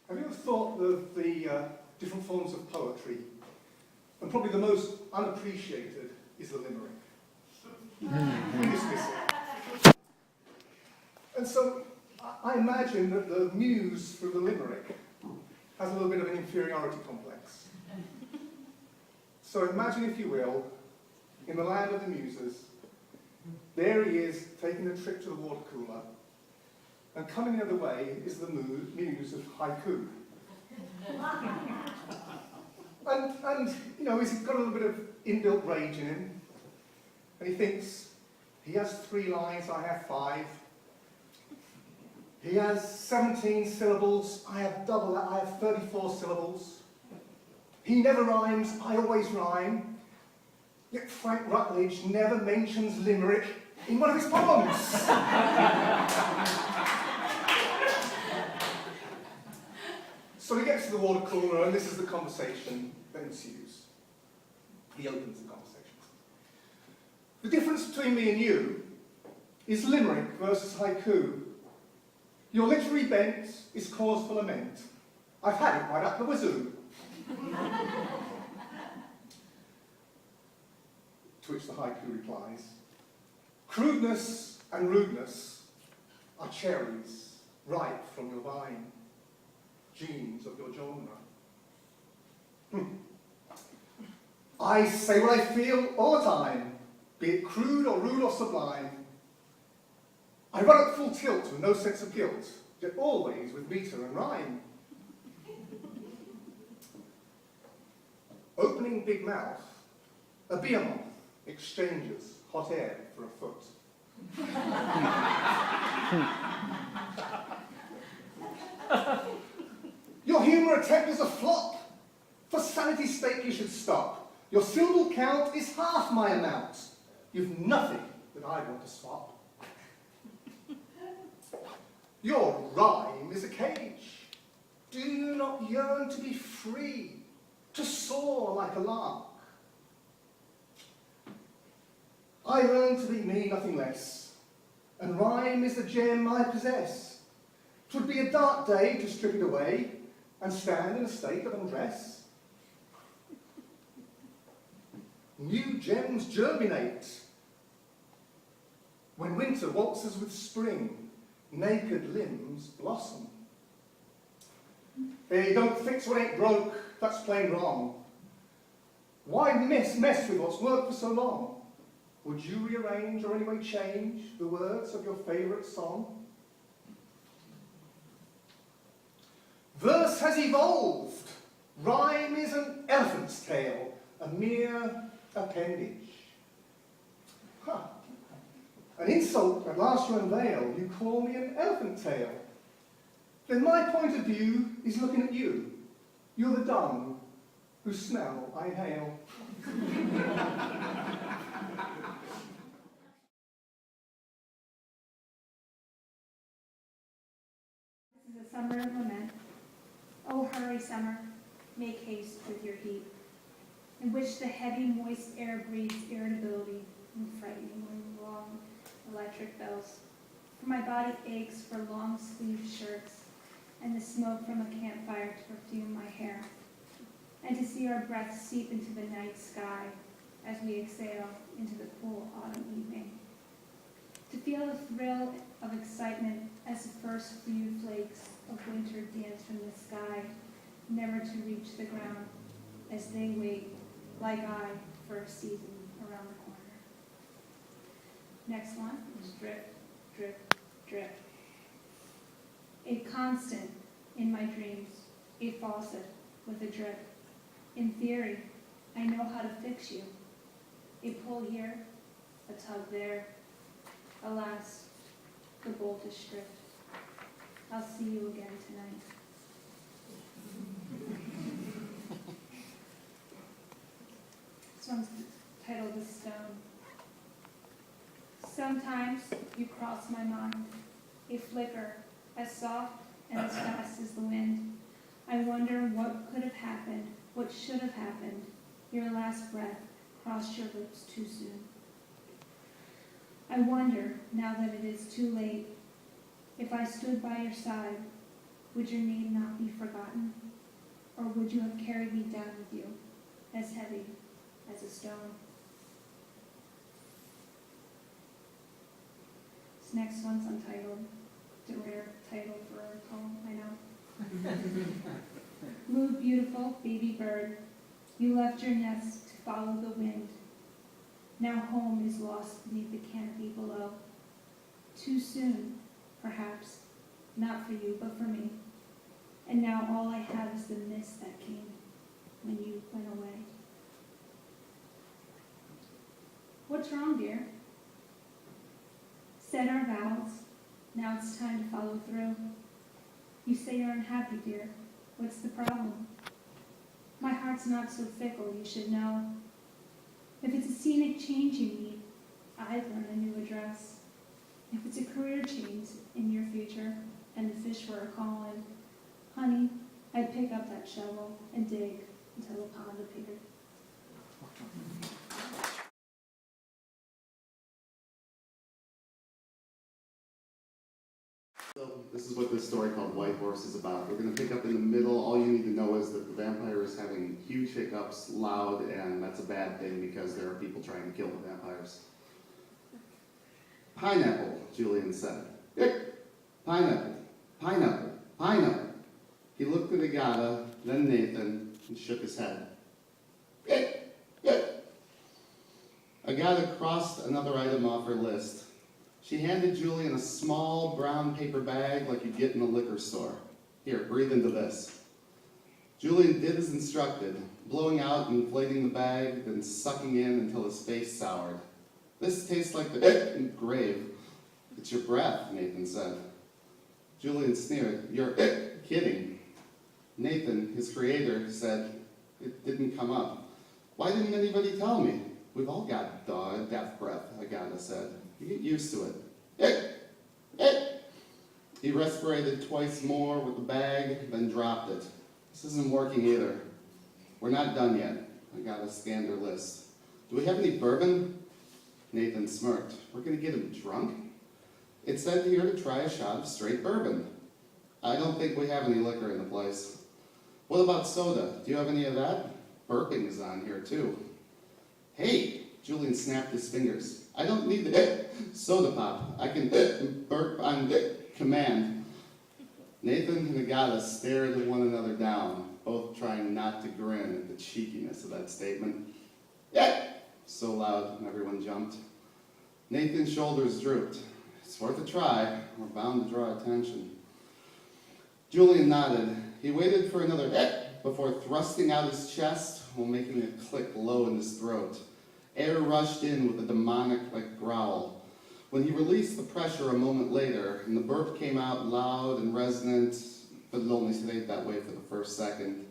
Have you ever thought of the different forms of poetry? And probably the most unappreciated is the limerick. We dismiss it. And so I imagine that the muse for the limerick has a little bit of an inferiority complex. So imagine, if you will, in the land of the muses, there he is taking a trip to the water cooler, and coming the other way is the muse of haiku. And you know, he's got a little bit of inbuilt rage in him, and he thinks, he has 3 lines, I have 5. He has 17 syllables, I have double that, I have 34 syllables. He never rhymes, I always rhyme. Yet Frank Rutledge never mentions limerick in one of his poems. So he gets to the water cooler, and this is the conversation that ensues. He opens the conversation. The difference between me and you is limerick versus haiku. Your literary bent is cause for lament. I've had it right up the wazoo. To which the haiku replies, crudeness and rudeness are cherries ripe from your vine, genes of your genre. I say what I feel all the time, be it crude or rude or sublime. I run at full tilt with no sense of guilt, yet always with metre and rhyme. Opening big mouth, a behemoth exchanges hot air for a foot. Your humour attempt is a flop. For sanity's sake you should stop. Your syllable count is half my amount. You've nothing that I want to swap. Your rhyme is a cage. Do you not yearn to be free, to soar like a lark? I learn to be me, nothing less, and rhyme is the gem I possess. 'Twould be a dark day to strip it away and stand in a state of undress. New gems germinate. When winter waltzes with spring, naked limbs blossom. Hey, don't fix what ain't broke, that's plain wrong. Why mess with what's worked for so long? Would you rearrange or anyway change the words of your favourite song? Verse has evolved. Rhyme is an elephant's tail, a mere appendage. Huh. An insult at last you unveil, you call me an elephant tail. Then my point of view is looking at you. You're the dung whose smell I inhale. This is a summer lament. Oh, hurry, summer, make haste with your heat, in which the heavy, moist air breeds irritability and frighteningly long electric bells. For my body aches for long-sleeved shirts and the smoke from a campfire to perfume my hair, and to see our breaths seep into the night sky as we exhale into the cool autumn evening. To feel the thrill of excitement as the first few flakes of winter dance from the sky, never to reach the ground as they wait, like I, for a season around the corner. Next one is drip, drip, drip. A constant in my dreams, a faucet with a drip. In theory, I know how to fix you. A pull here, a tug there. Alas, the bolt is stripped. I'll see you again tonight. This one's titled The Stone. Sometimes you cross my mind, a flicker as soft and as fast as the wind. I wonder what could have happened, what should have happened. Your last breath crossed your lips too soon. I wonder, now that it is too late, if I stood by your side, would your name not be forgotten? Or would you have carried me down with you, as heavy as a stone? This next one's untitled. It's a rare title for a poem, I know. Move, beautiful baby bird, you left your nest to follow the wind. Now home is lost beneath the canopy below. Too soon, perhaps, not for you, but for me. And now all I have is the mist that came when you went away. What's wrong, dear? Said our vows, now it's time to follow through. You say you're unhappy, dear. What's the problem? My heart's not so fickle, you should know. If it's a scenic change you need, I'd learn a new address. If it's a career change in your future, and the fish were a calling, honey, I'd pick up that shovel and dig until a pond appeared. So this is what this story called White Horse is about. We're going to pick up in the middle. All you need to know is that the vampire is having huge hiccups, loud, and that's a bad thing because there are people trying to kill the vampires. Pineapple, Julian said. Pineapple, pineapple, pineapple. He looked at Agata, then Nathan, and shook his head. Agata crossed another item off her list. She handed Julian a small brown paper bag like you'd get in a liquor store. Here, breathe into this. Julian did as instructed, blowing out and inflating the bag, then sucking in until his face soured. This tastes like the grave. It's your breath, Nathan said. Julian sneered. You're kidding. Nathan, his creator, said, it didn't come up. Why didn't anybody tell me? We've all got death breath, Agata said. You get used to it. He respirated twice more with the bag, then dropped it. This isn't working either. We're not done yet. Agata scanned her list. Do we have any bourbon? Nathan smirked. We're going to get him drunk? It said here to try a shot of straight bourbon. I don't think we have any liquor in the place. What about soda? Do you have any of that? Burping is on here too. Hey! Julian snapped his fingers. I don't need the soda pop. I can burp on command. Nathan and Agata stared one another down, both trying not to grin at the cheekiness of that statement. So loud, everyone jumped. Nathan's shoulders drooped. It's worth a try. We're bound to draw attention. Julian nodded. He waited for another before thrusting out his chest while making a click low in his throat. Air rushed in with a demonic-like growl. When he released the pressure a moment later, and the burp came out loud and resonant, but it only stayed that way for the first second,